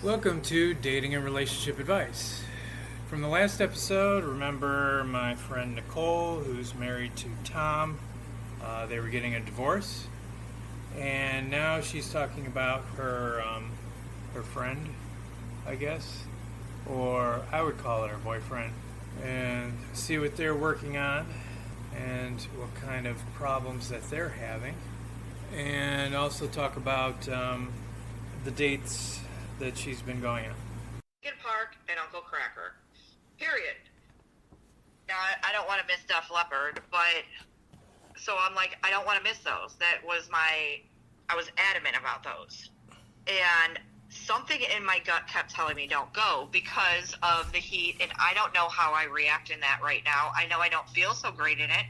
Welcome to Dating and Relationship Advice. From the last episode, remember my friend Nicole, who's married to Tom. They were getting a divorce, and now she's talking about her friend, I guess, or I would call it her boyfriend, and see what they're working on and what kind of problems that they're having, and also talk about the dates that she's been going on. Park and Uncle Cracker. Period. Now, I don't want to miss Def Leppard, but so I'm like, I don't want to miss those. I was adamant about those. And something in my gut kept telling me don't go because of the heat, and I don't know how I react in that right now. I know I don't feel so great in it,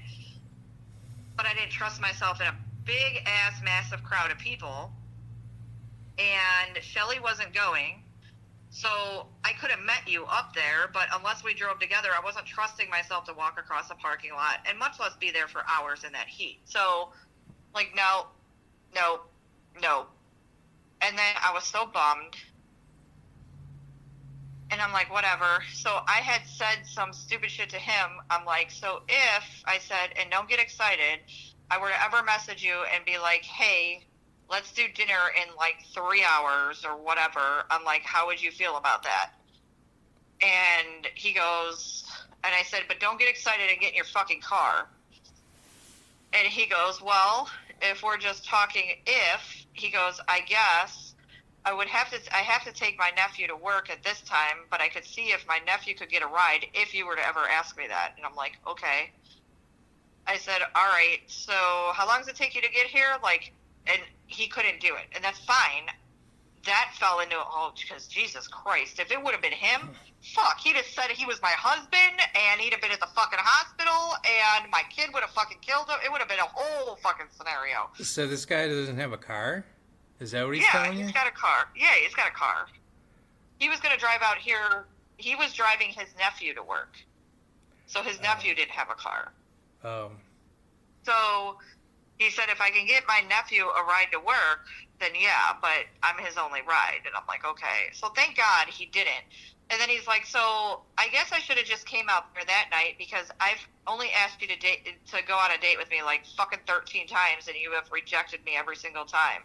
but I didn't trust myself in a big-ass, massive crowd of people, and Shelly wasn't going. So I could have met you up there, but unless we drove together, I wasn't trusting myself to walk across a parking lot and much less be there for hours in that heat. So, like, no. And then I was so bummed. And I'm like, whatever. So I had said some stupid shit to him. I'm like, so if I said, and don't get excited, I were to ever message you and be like, hey, let's do dinner in like 3 hours or whatever. I'm like, how would you feel about that? And he goes, and I said, but don't get excited and get in your fucking car. And he goes, well, if we're just talking he goes, I guess I have to take my nephew to work at this time, but I could see if my nephew could get a ride if you were to ever ask me that. And I'm like, okay. I said, all right, so how long does it take you to get here? And he couldn't do it, and that's fine. That fell into, because Jesus Christ, if it would have been him, fuck, he'd have said he was my husband, and he'd have been at the fucking hospital, and my kid would have fucking killed him. It would have been a whole fucking scenario. So this guy doesn't have a car? Is that what he's telling you? Yeah, he's got a car. Yeah, he's got a car. He was going to drive out here. He was driving his nephew to work. So his nephew didn't have a car. Oh. So he said, if I can get my nephew a ride to work, then yeah, but I'm his only ride. And I'm like, okay. So thank God he didn't. And then he's like, so I guess I should have just came out there that night because I've only asked you to go on a date with me like fucking 13 times and you have rejected me every single time.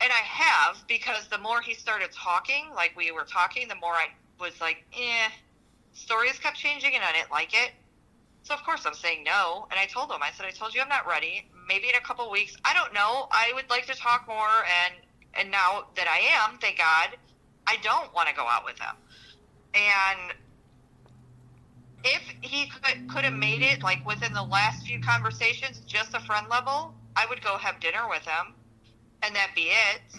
And I have, because the more he started talking, like we were talking, the more I was like, stories kept changing and I didn't like it. So, of course, I'm saying no. And I told him, I told you I'm not ready. Maybe in a couple weeks. I don't know. I would like to talk more. And now that I am, thank God, I don't want to go out with him. And if he could have made it, like, within the last few conversations, just a friend level, I would go have dinner with him. And that'd be it.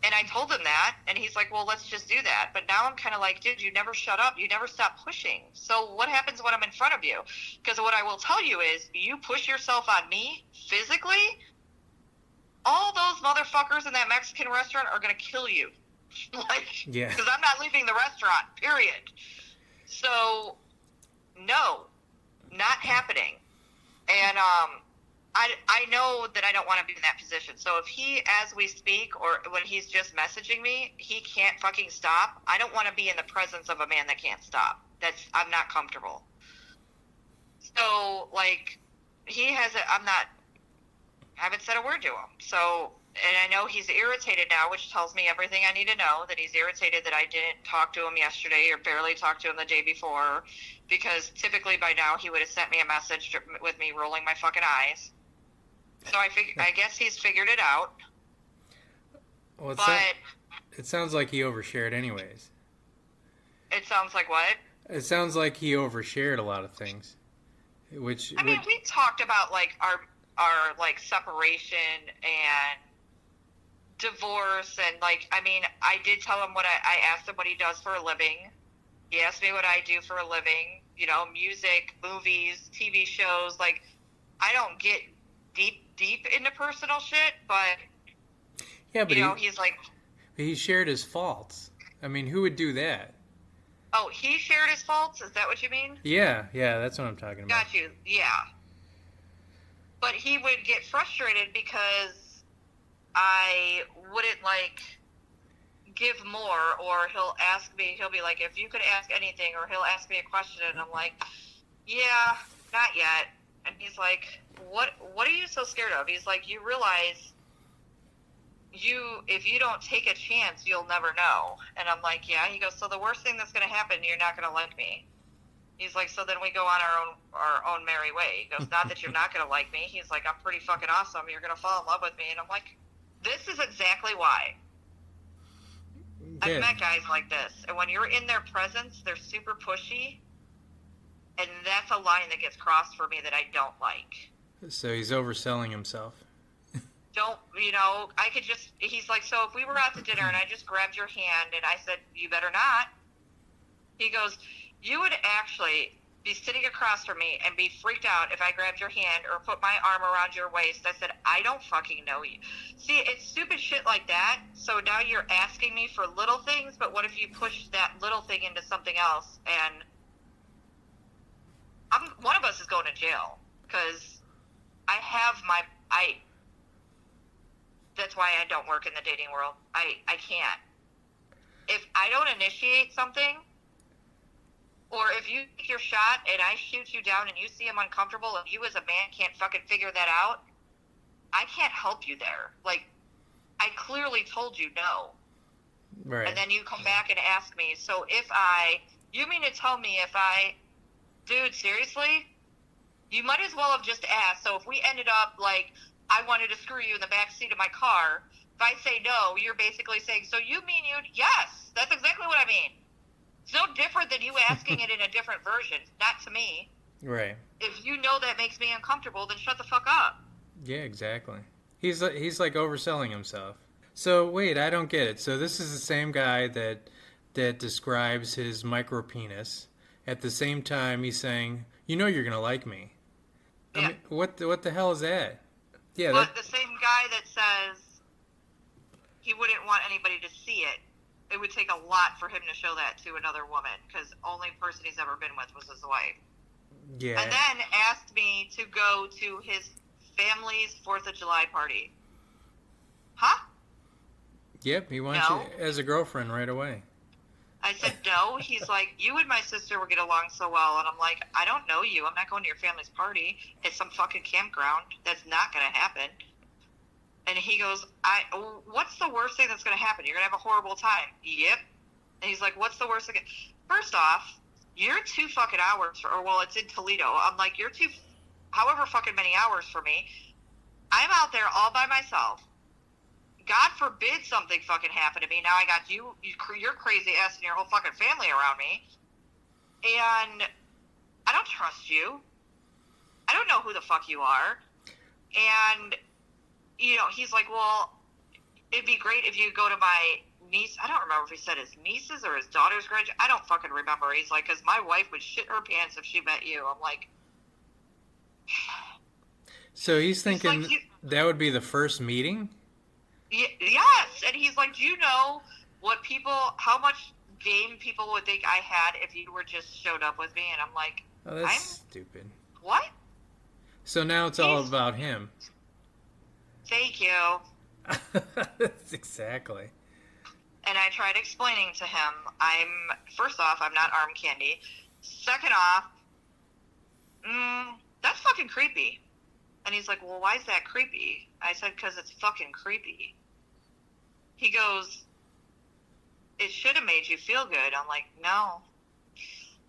And I told him that, and he's like, well, let's just do that. But now I'm kind of like, dude, you never shut up. You never stop pushing. So what happens when I'm in front of you? Because what I will tell you is, you push yourself on me physically, all those motherfuckers in that Mexican restaurant are going to kill you. Yeah. Because I'm not leaving the restaurant, period. So, no, not happening. And, I know that I don't want to be in that position. So if he, as we speak, or when he's just messaging me, he can't fucking stop, I don't want to be in the presence of a man that can't stop. I'm not comfortable. So, like, I haven't said a word to him. So, and I know he's irritated now, which tells me everything I need to know, that he's irritated that I didn't talk to him yesterday or barely talked to him the day before, because typically by now he would have sent me a message with me rolling my fucking eyes. So I guess he's figured it out. Well, it sounds like he overshared anyways. It sounds like what? It sounds like he overshared a lot of things. We talked about like our like separation and divorce, and like, I did tell him I asked him what he does for a living. He asked me what I do for a living, music, movies, TV shows. Like, I don't get deep into personal shit, but yeah, but he's like, he shared his faults. I mean, who would do that? Oh, he shared his faults? Is that what you mean? Yeah, that's what I'm talking about. Got you, yeah. But he would get frustrated because I wouldn't, like, give more, or he'll ask me, he'll be like, if you could ask anything, or he'll ask me a question, and I'm like, yeah, not yet. And he's like, what are you so scared of? He's like, you realize if you don't take a chance, you'll never know. And I'm like, yeah. He goes, so the worst thing that's going to happen, you're not going to like me. He's like, so then we go on our own merry way. He goes, not that you're not going to like me. He's like, I'm pretty fucking awesome. You're going to fall in love with me. And I'm like, this is exactly why. Yeah. I've met guys like this. And when you're in their presence, they're super pushy. And that's a line that gets crossed for me that I don't like. So he's overselling himself. He's like, so if we were out to dinner and I just grabbed your hand and I said, you better not. He goes, you would actually be sitting across from me and be freaked out if I grabbed your hand or put my arm around your waist. I said, I don't fucking know you. See, it's stupid shit like that. So now you're asking me for little things, but what if you push that little thing into something else? And one of us is going to jail because that's why I don't work in the dating world. I can't. If I don't initiate something, or if you take your shot and I shoot you down and you see I'm uncomfortable and you as a man can't fucking figure that out, I can't help you there. Like, I clearly told you no. Right. And then you come back and ask me, so you mean to tell me dude, seriously? You might as well have just asked. So if we ended up like, I wanted to screw you in the back seat of my car, if I say no, you're basically saying, so you mean yes, that's exactly what I mean. It's no different than you asking it in a different version, not to me. Right. If you know that makes me uncomfortable, then shut the fuck up. Yeah, exactly. He's like overselling himself. So wait, I don't get it. So this is the same guy that describes his micro penis. At the same time, he's saying, you're gonna like me. Yeah. I mean, what the hell is that? Yeah. But the same guy that says he wouldn't want anybody to see it. It would take a lot for him to show that to another woman, because the only person he's ever been with was his wife. Yeah. And then asked me to go to his family's 4th of July party. Huh? Yep, he wants you as a girlfriend right away. I said no. He's like, you and my sister would get along so well. And I'm like, I don't know you. I'm not going to your family's party. It's some fucking campground. That's not going to happen. And he goes, what's the worst thing that's going to happen? You're going to have a horrible time. Yep. And he's like, what's the worst thing? First off, you're 2 fucking hours, it's in Toledo. I'm like, you're however fucking many hours for me. I'm out there all by myself. God forbid something fucking happen to me. Now I got your crazy ass and your whole fucking family around me. And I don't trust you. I don't know who the fuck you are. And, he's like, well, it'd be great if you go to my niece. I don't remember if he said his niece's or his daughter's grade. I don't fucking remember. He's like, because my wife would shit her pants if she met you. I'm like... So he's thinking that would be the first meeting? Yes, and he's like, do you know how much game people would think I had if you were just showed up with me? And I'm like, oh, that's stupid. What? So now it's all about him. Thank you. That's exactly. And I tried explaining to him, first off, I'm not arm candy. Second off, that's fucking creepy. And he's like, well, why is that creepy? I said, because it's fucking creepy. He goes, it should have made you feel good. I'm like, no.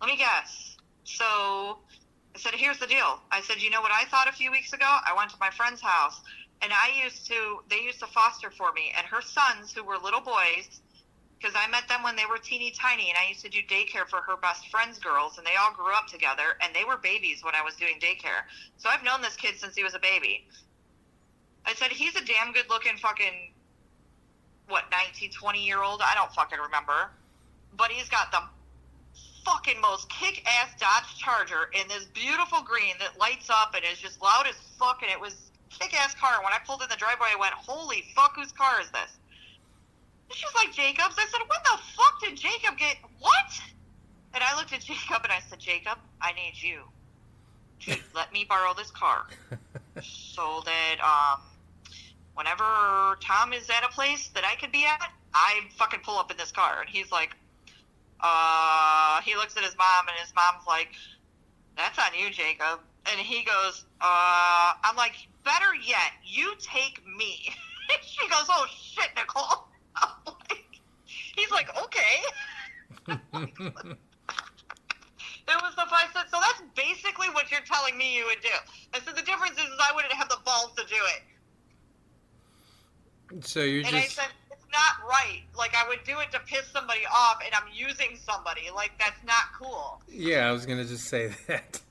Let me guess. So I said, here's the deal. I said, you know what I thought a few weeks ago? I went to my friend's house, and they used to foster for me, and her sons, who were little boys, because I met them when they were teeny tiny, and I used to do daycare for her best friend's girls, and they all grew up together, and they were babies when I was doing daycare. So I've known this kid since he was a baby. I said, he's a damn good-looking fucking, 19, 20-year-old? I don't fucking remember. But he's got the fucking most kick-ass Dodge Charger in this beautiful green that lights up and is just loud as fuck, and it was a kick-ass car. When I pulled in the driveway, I went, holy fuck, whose car is this? She's like, Jacob's. I said, when the fuck did Jacob get... What? And I looked at Jacob and I said, Jacob, I need you to let me borrow this car so that whenever Tom is at a place that I could be at, I fucking pull up in this car. And he's like, he looks at his mom, and his mom's like, that's on you, Jacob. And he goes, I'm like, better yet, you take me. She goes, oh shit, Nicole. I'm like, he's like, okay. It was the I said, so that's basically what you're telling me you would do. I said, the difference is I wouldn't have the balls to do it. So you're and just... I said, it's not right. Like, I would do it to piss somebody off, and I'm using somebody. Like, that's not cool. Yeah, I was going to just say that.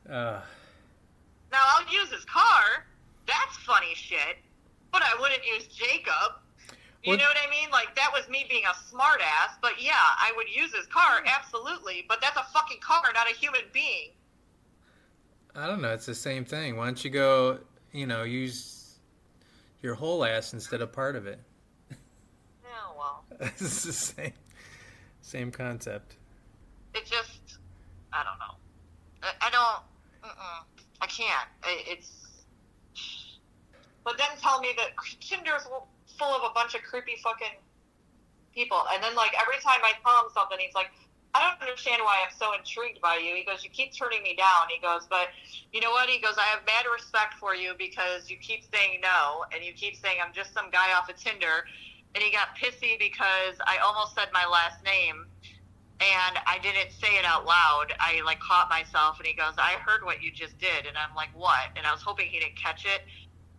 Now, I'll use his car. That's funny shit. But I wouldn't use Jacob. You know what I mean? Like, that was me being a smart ass. But yeah, I would use his car, absolutely. But that's a fucking car, not a human being. I don't know. It's the same thing. Why don't you go, use your whole ass instead of part of it? Yeah, well. It's the same concept. It just, I don't know. I don't, I can't. It's, but then tell me that Tinder's full of a bunch of creepy fucking people. And then, like, every time I tell him something, he's like, I don't understand why I'm so intrigued by you. He goes, you keep turning me down. He goes, but you know what? He goes, I have mad respect for you because you keep saying no, and you keep saying I'm just some guy off of Tinder. And he got pissy because I almost said my last name, and I didn't say it out loud. I, like, caught myself, and he goes, I heard what you just did. And I'm like, what? And I was hoping he didn't catch it.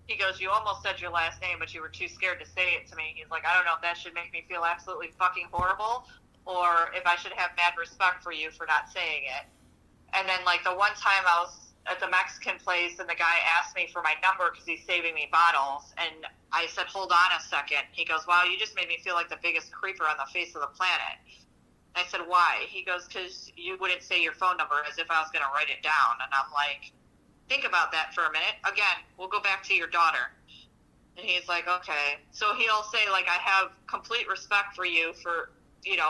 He goes, you almost said your last name, but you were too scared to say it to me. He's like, I don't know if that should make me feel absolutely fucking horrible, or if I should have mad respect for you for not saying it. And then, like, the one time I was at the Mexican place, and the guy asked me for my number because he's saving me bottles, and I said, hold on a second. He goes, wow, you just made me feel like the biggest creeper on the face of the planet. I said, why? He goes, because you wouldn't say your phone number as if I was going to write it down. And I'm like, think about that for a minute. Again, we'll go back to your daughter. And he's like, okay. So he'll say, like, I have complete respect for you for,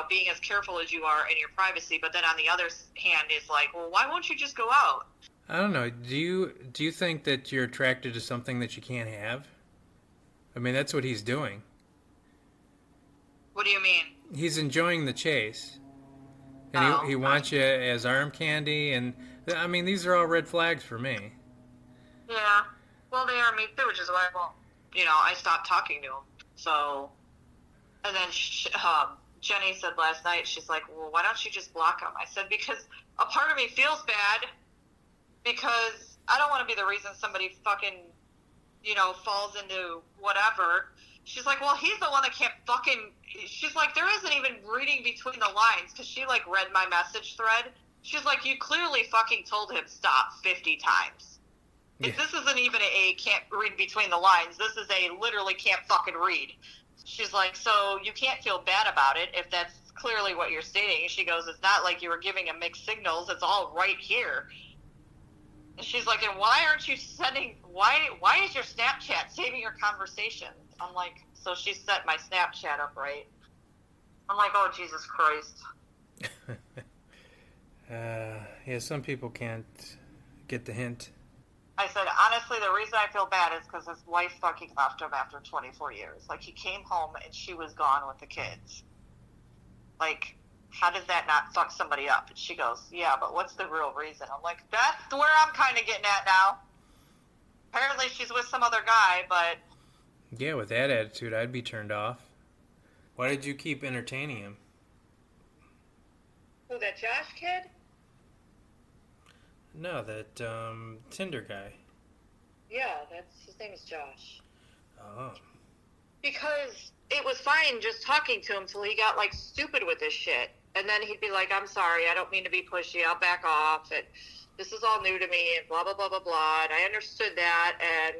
being as careful as you are in your privacy. But then on the other hand is like, well, why won't you just go out? I don't know. Do you think that you're attracted to something that you can't have? I mean, that's what he's doing. What do you mean? He's enjoying the chase. And he wants you as arm candy. And, I mean, these are all red flags for me. Yeah. Well, they are me too, which is why I stopped talking to him. So, and then Jenny said last night, she's like, well, why don't you just block him? I said, because a part of me feels bad because I don't want to be the reason somebody fucking, falls into whatever. She's like, well, he's the one that can't fucking, she's like, there isn't even reading between the lines, because she, like, read my message thread. She's like, you clearly fucking told him stop 50 times. Yeah. This isn't even a can't read between the lines. This is a literally can't fucking read. She's like, so you can't feel bad about it if that's clearly what you're stating. She goes, it's not like you were giving him mixed signals. It's all right here. And she's like, and why aren't you sending, why is your Snapchat saving your conversations? I'm like, so she set my Snapchat up right. I'm like, oh, Jesus Christ. Yeah, some people can't get the hint. I said, honestly, the reason I feel bad is because his wife fucking left him after 24 years. Like, he came home and she was gone with the kids. Like, how does that not fuck somebody up? And she goes, yeah, but what's the real reason? I'm like, that's where I'm kind of getting at now. Apparently she's with some other guy, but... Yeah, with that attitude, I'd be turned off. Why did you keep entertaining him? Who, that Josh kid? No, that Tinder guy. Yeah, his name is Josh. Oh. Because it was fine just talking to him till he got, like, stupid with this shit. And then he'd be like, I'm sorry, I don't mean to be pushy, I'll back off, and this is all new to me, and blah, blah, blah, blah, blah, and I understood that, and,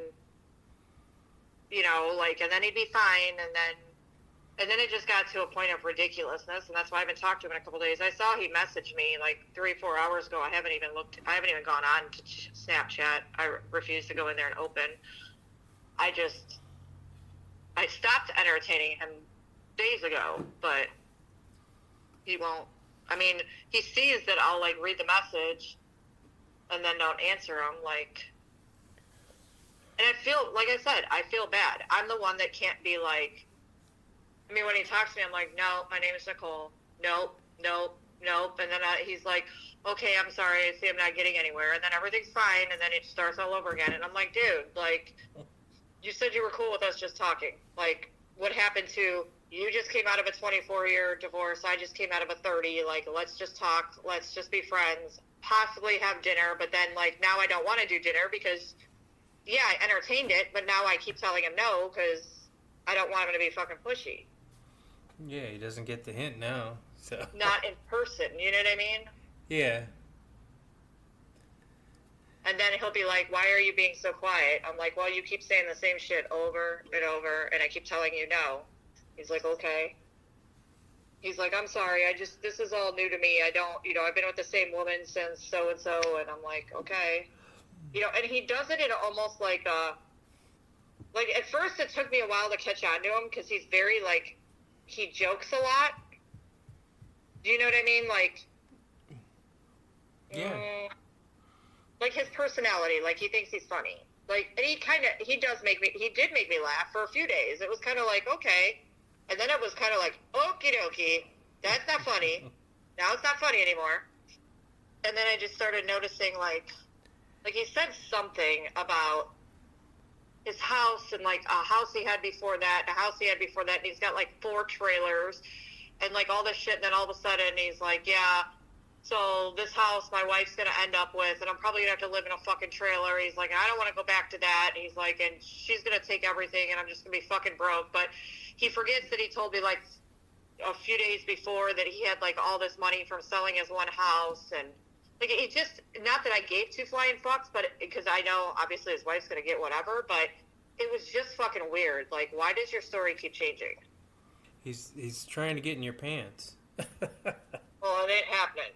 and then he'd be fine, and then it just got to a point of ridiculousness, and that's why I haven't talked to him in a couple of days. I saw he messaged me, like, 3-4 hours ago. I haven't even gone on to Snapchat. I refuse to go in there and open. I stopped entertaining him days ago, but he won't. I mean, he sees that I'll, like, read the message and then don't answer him, like... And I feel, like I said, I feel bad. I'm the one that can't be like, I mean, when he talks to me, I'm like, no, my name is Nicole. Nope, nope, nope. And then he's like, okay, I'm sorry. I see I'm not getting anywhere. And then everything's fine. And then it starts all over again. And I'm like, dude, like, you said you were cool with us just talking. Like, what happened to you just came out of a 24-year divorce. I just came out of a 30. Like, let's just talk. Let's just be friends. Possibly have dinner. But then, like, now I don't want to do dinner because, yeah, I entertained it. But now I keep telling him no because I don't want him to be fucking pushy. Yeah, he doesn't get the hint now. So Not in person. You know what I mean? yeah. And then he'll be like, why are you being so quiet? I'm like, well, you keep saying the same shit over and over, and I keep telling you no. He's like, okay. He's like, I'm sorry. This is all new to me. I don't, I've been with the same woman since so-and-so, and I'm like, okay. And he does it in almost like at first it took me a while to catch on to him because he's very, like, he jokes a lot. Do you know what I mean? Like, yeah. Like his personality, like he thinks he's funny. Like, and he did make me laugh for a few days. It was kind of like, okay. And then it was kind of like, okie dokie, that's not funny. Now it's not funny anymore. And then I just started noticing, like he said something about his house and, like, a house he had before that, and he's got, like, 4 trailers and, like, all this shit, and then all of a sudden he's like, yeah, so this house my wife's going to end up with, and I'm probably going to have to live in a fucking trailer. He's like, I don't want to go back to that. And he's like, and she's going to take everything, and I'm just going to be fucking broke. But he forgets that he told me, like, a few days before that he had, like, all this money from selling his one house, and, like, it just, not that I gave 2 flying fucks, but because I know, obviously, his wife's going to get whatever, but it was just fucking weird. Like, why does your story keep changing? He's trying to get in your pants. Well, it ain't happening.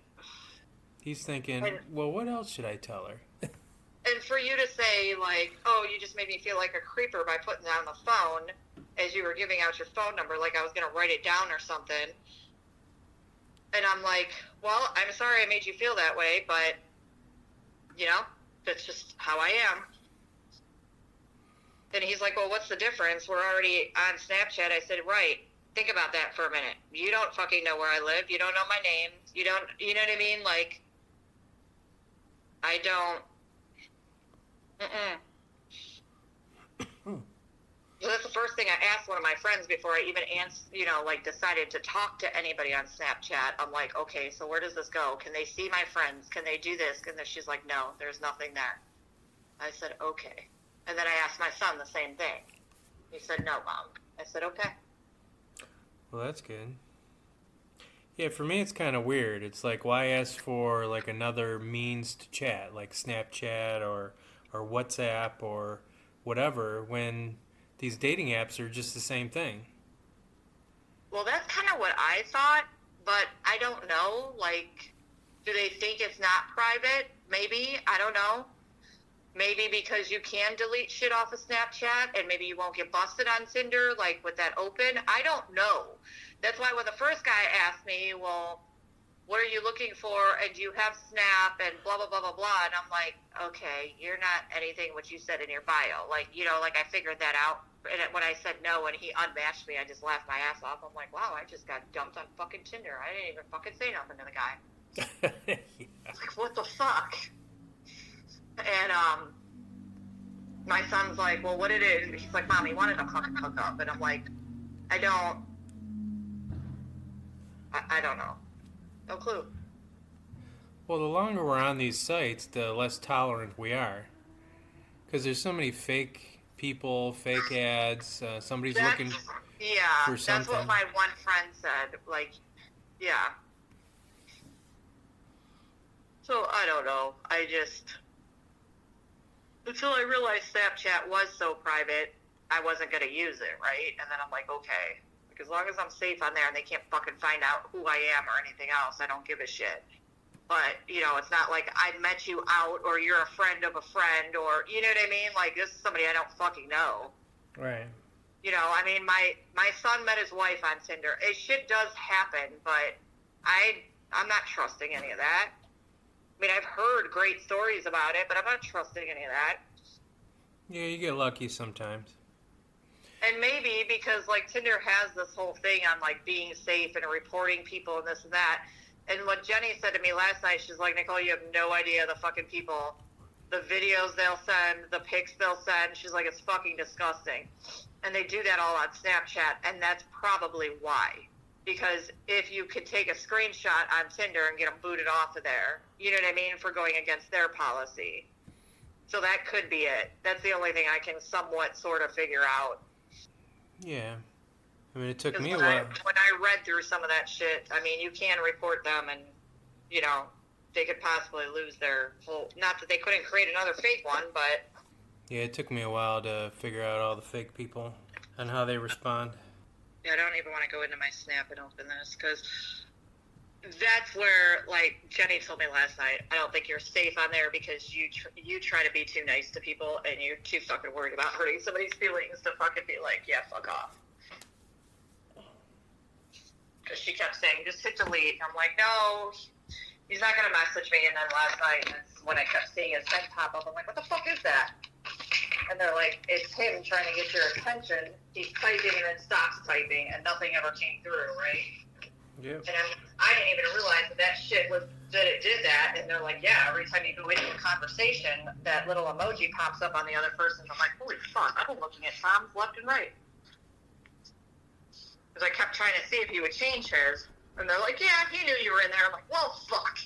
He's thinking, well, what else should I tell her? And for you to say, like, oh, you just made me feel like a creeper by putting down the phone as you were giving out your phone number, like I was going to write it down or something. And I'm like, well, I'm sorry I made you feel that way, but, that's just how I am. And he's like, well, what's the difference? We're already on Snapchat. I said, right. Think about that for a minute. You don't fucking know where I live. You don't know my name. You know what I mean? Like, I don't. So that's the first thing I asked one of my friends before I even decided to talk to anybody on Snapchat. I'm like, okay, so where does this go? Can they see my friends? Can they do this? And then she's like, no, there's nothing there. I said, okay. And then I asked my son the same thing. He said, no, Mom. I said, okay. Well, that's good. Yeah, for me it's kind of weird. It's like, why ask for, like, another means to chat, like Snapchat or WhatsApp or whatever, when these dating apps are just the same thing? Well, that's kind of what I thought, but I don't know. Like, do they think it's not private? Maybe. I don't know. Maybe because you can delete shit off of Snapchat and maybe you won't get busted on Tinder, like, with that open. I don't know. That's why when the first guy asked me, well, what are you looking for? And do you have Snap and blah, blah, blah, blah, blah. And I'm like, okay, you're not anything what you said in your bio. Like, like I figured that out. And when I said no and he unmatched me, I just laughed my ass off. I'm like, wow, I just got dumped on fucking Tinder. I didn't even fucking say nothing to the guy. Yeah. Like, what the fuck? And my son's like, well, what it is? He's like, Mom, he wanted to fucking hook up. And I'm like, I don't know. No clue. Well, the longer we're on these sites, the less tolerant we are. Because there's so many fake people, fake ads. Somebody's looking for something. That's what my one friend said. Like, yeah. So, I don't know. Until I realized Snapchat was so private, I wasn't going to use it, right? And then I'm like, okay. Like, as long as I'm safe on there and they can't fucking find out who I am or anything else, I don't give a shit. But, it's not like I met you out or you're a friend of a friend or, you know what I mean? Like, this is somebody I don't fucking know. Right. I mean, my son met his wife on Tinder. Shit does happen, but I'm not trusting any of that. I mean, I've heard great stories about it, but I'm not trusting any of that. Yeah, you get lucky sometimes. And maybe because like Tinder has this whole thing on like being safe and reporting people and this and that. And what Jenny said to me last night, she's like, Nicole, you have no idea the fucking people, the videos they'll send, the pics they'll send. She's like, it's fucking disgusting. And they do that all on Snapchat, and that's probably why. Because if you could take a screenshot on Tinder and get them booted off of there, you know what I mean, for going against their policy. So that could be it. That's the only thing I can somewhat sort of figure out. Yeah. I mean, it took me a when while. when I read through some of that shit, I mean, you can report them and, you know, they could possibly lose their whole... Not that they couldn't create another fake one, but... Yeah, it took me a while to figure out all the fake people and how they respond. Yeah, I don't even want to go into my Snap and open this, because that's where, like, Jenny told me last night, I don't think you're safe on there because you try to be too nice to people and you're too fucking worried about hurting somebody's feelings to fucking be like, yeah, fuck off. Because she kept saying, just hit delete. I'm like, no, he's not going to message me. And then last night, that's when I kept seeing his head pop up. I'm like, what the fuck is that? And they're like, it's him trying to get your attention. He's typing and then stops typing, and nothing ever came through, right? Yep. And I didn't even realize that shit was, that it did that. And they're like, yeah, every time you go into a conversation, that little emoji pops up on the other person. I'm like, holy fuck, I've been looking at Tom's left and right. Because I kept trying to see if he would change his. And they're like, yeah, he knew you were in there. I'm like, well, fuck.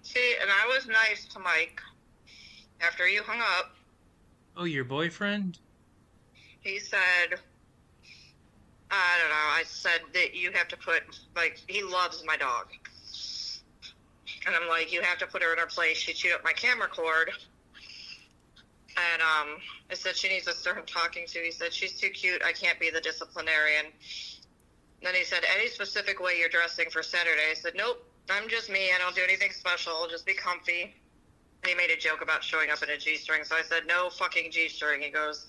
See, and I was nice to Mike after you hung up. Oh, your boyfriend? He said, I don't know, I said that you have to put, like, he loves my dog. And I'm like, you have to put her in her place. She chewed up my camera cord. And I said she needs to start talking to. He said, she's too cute. I can't be the disciplinarian. Then he said, any specific way you're dressing for Saturday? I said, nope, I'm just me. I don't do anything special. Just be comfy. And he made a joke about showing up in a G-string. So I said, no fucking G-string. He goes,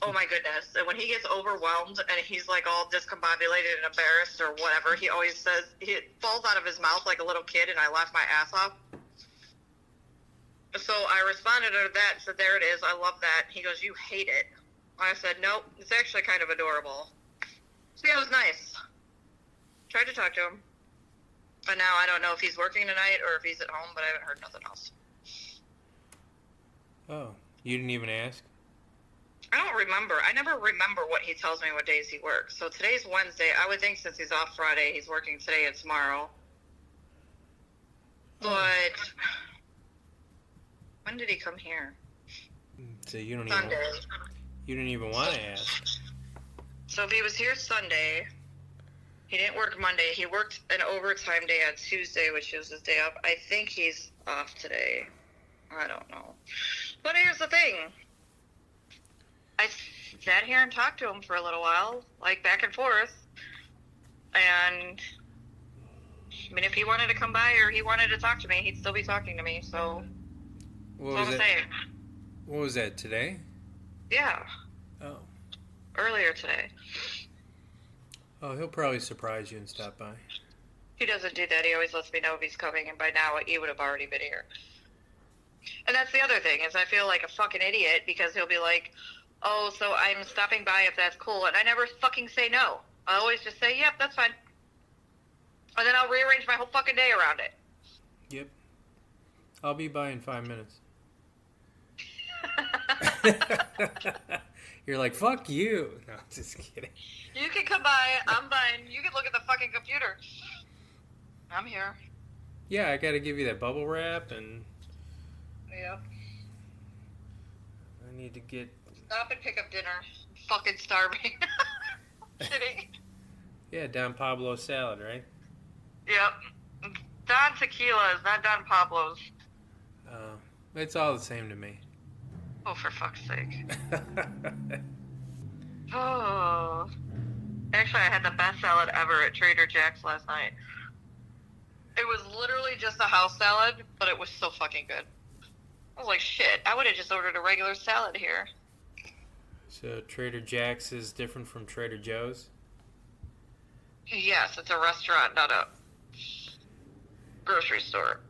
oh my goodness. And when he gets overwhelmed and he's like all discombobulated and embarrassed or whatever, he always says, it falls out of his mouth like a little kid, and I laugh my ass off. So I responded to that and said, there it is. I love that. He goes, you hate it. I said, nope, it's actually kind of adorable. So yeah, it was nice. Tried to talk to him. But now I don't know if he's working tonight or if he's at home, but I haven't heard nothing else. Oh, you didn't even ask? I don't remember. I never remember what he tells me what days he works. So today's Wednesday. I would think since he's off Friday, he's working today and tomorrow. But when did he come here? So you don't Sunday. You didn't even want to ask. So if he was here Sunday, he didn't work Monday. He worked an overtime day on Tuesday, which was his day off. I think he's off today. I don't know. But here's the thing. I sat here and talked to him for a little while, like back and forth. And I mean, if he wanted to come by or he wanted to talk to me, he'd still be talking to me. So What that's was what I'm it? saying. What was that, today? Yeah, Oh. earlier today. Oh, he'll probably surprise you and stop by. He doesn't do that. He always lets me know if he's coming, and by now he would have already been here. And that's the other thing, is I feel like a fucking idiot because he'll be like, oh, so I'm stopping by if that's cool. And I never fucking say no. I always just say, yep, that's fine. And then I'll rearrange my whole fucking day around it. Yep. I'll be by in 5 minutes. You're like, fuck you. No, just kidding. You can come by. I'm fine. You can look at the fucking computer. I'm here. Yeah, I gotta give you that bubble wrap, and Yeah. I need to get... Stop and pick up dinner. I'm fucking starving. Kidding. Yeah, Don Pablo salad, right? Yep. Don Tequila is not Don Pablo's. It's all the same to me. Oh, for fuck's sake. Oh. Actually, I had the best salad ever at Trader Jack's last night. It was literally just a house salad, but it was so fucking good. I was like, shit, I would have just ordered a regular salad here. So Trader Jack's is different from Trader Joe's? Yes, it's a restaurant, not a grocery store.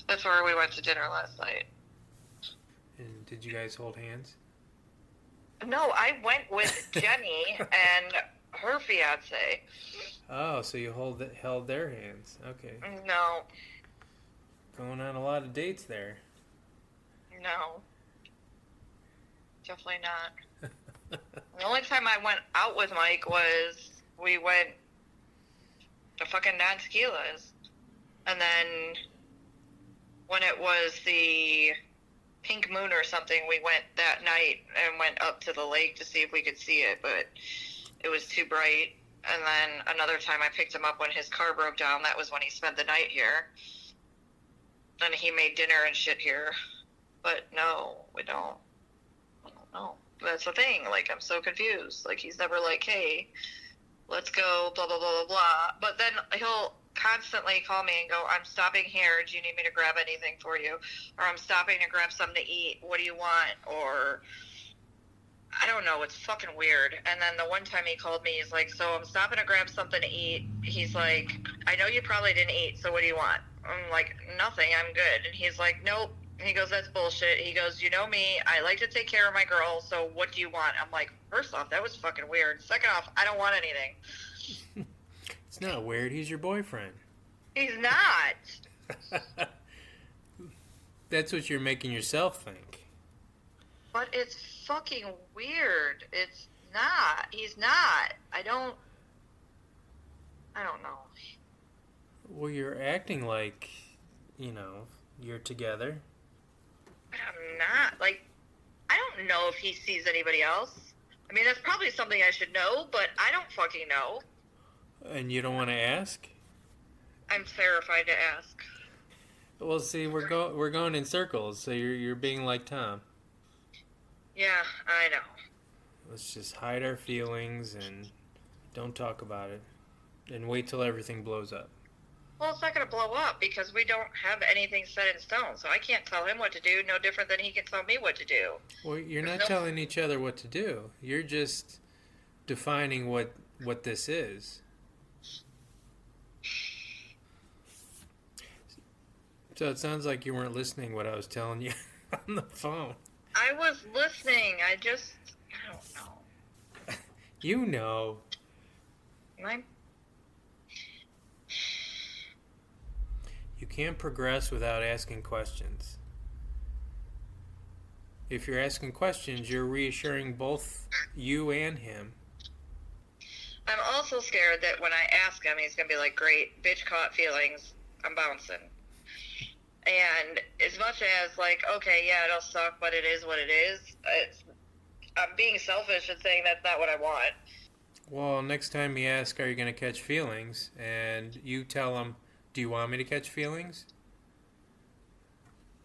That's where we went to dinner last night. And Did you guys hold hands? No, I went with Jenny and her fiance. Oh, so you held their hands. Okay. No, Going on a lot of dates there. no, definitely not. The only time I went out with Mike was we went to fucking Don Tequila's. And then when it was the pink moon or something, we went that night and went up to the lake to see if we could see it, but it was too bright. And then another time I picked him up when his car broke down. That was when he spent the night here. And he made dinner and shit here. But no, we don't. I don't know. That's the thing. Like, I'm so confused. Like, he's never like, hey, let's go, blah, blah, blah, blah, blah. But then he'll constantly call me and go, I'm stopping here. Do you need me to grab anything for you? Or I'm stopping to grab something to eat. What do you want? Or I don't know. It's fucking weird. And then the one time he called me, he's like, so I'm stopping to grab something to eat. He's like, I know you probably didn't eat, so what do you want? I'm like, nothing. I'm good. And he's like, nope. He goes, that's bullshit. He goes, you know me. I like to take care of my girl, so what do you want? I'm like, first off, that was fucking weird. Second off, I don't want anything. It's not weird. He's your boyfriend. He's not. That's what you're making yourself think. But it's fucking weird. It's not. He's not. I don't know. Well, you're acting like, you're together. But I'm not. Like, I don't know if he sees anybody else. I mean, that's probably something I should know, but I don't fucking know. And you don't want to ask? I'm terrified to ask. Well, see, we're going in circles, so you're being like Tom. Yeah, I know. Let's just hide our feelings and don't talk about it. And wait till everything blows up. Well, it's not going to blow up because we don't have anything set in stone. So I can't tell him what to do, no different than he can tell me what to do. Well, you're not telling each other what to do. You're just defining what this is. So it sounds like you weren't listening what I was telling you on the phone. I was listening. I don't know. You know. You can't progress without asking questions. If you're asking questions, you're reassuring both you and him. I'm also scared that when I ask him, he's going to be like, great, bitch caught feelings. I'm bouncing. And as much as, like, okay, yeah, it'll suck, but it is what it is, I'm being selfish and saying that's not what I want. Well, next time you ask, are you going to catch feelings? And you tell him, do you want me to catch feelings?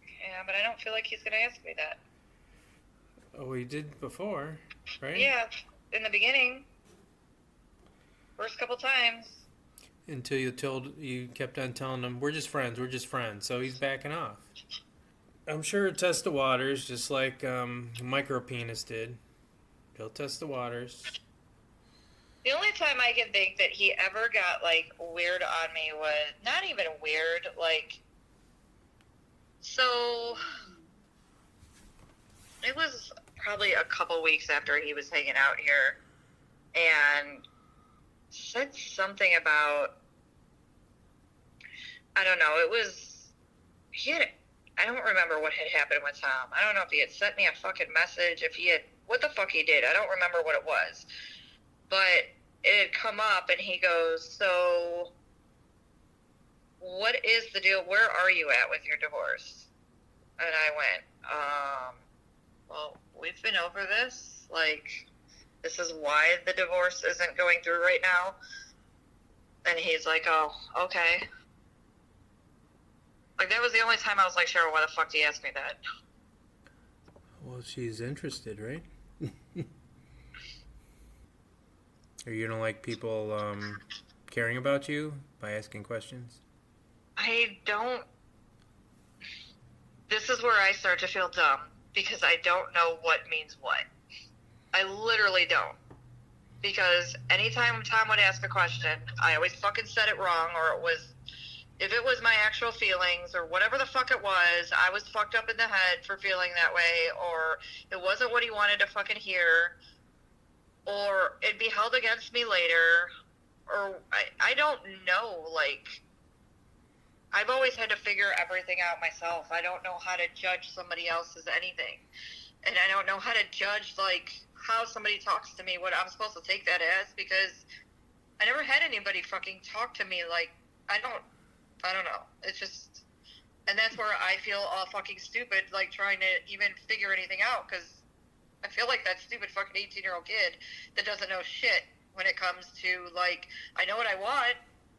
Yeah, but I don't feel like he's going to ask me that. Oh, he did before, right? Yeah, in the beginning. First couple times. Until you kept on telling him, we're just friends. So he's backing off. I'm sure he'll test the waters, just like Micropenis did. He'll test the waters. The only time I can think that he ever got, like, weird on me was, not even weird, like, so, it was probably a couple weeks after he was hanging out here, and said something about, I don't know, I don't remember what had happened with Tom. I don't know if he had sent me a fucking message, what the fuck he did. I don't remember what it was. But it had come up, and he goes, so what is the deal? Where are you at with your divorce? And I went, well, we've been over this. Like, this is why the divorce isn't going through right now. And he's like, oh, okay. Like, that was the only time I was like, Cheryl, why the fuck do you ask me that? Well, she's interested, right? Or you don't like people caring about you by asking questions? I don't. This is where I start to feel dumb because I don't know what means what. I literally don't. Because anytime Tom would ask a question, I always fucking said it wrong, or if it was my actual feelings or whatever the fuck it was, I was fucked up in the head for feeling that way, or it wasn't what he wanted to fucking hear, or it'd be held against me later, or I don't know, like, I've always had to figure everything out myself. I don't know how to judge somebody else's anything. And I don't know how to judge, like, how somebody talks to me, what I'm supposed to take that as, because I never had anybody fucking talk to me like, I don't know. It's just, and that's where I feel all fucking stupid, like, trying to even figure anything out, because I feel like that stupid fucking 18-year-old kid that doesn't know shit when it comes to, like, I know what I want,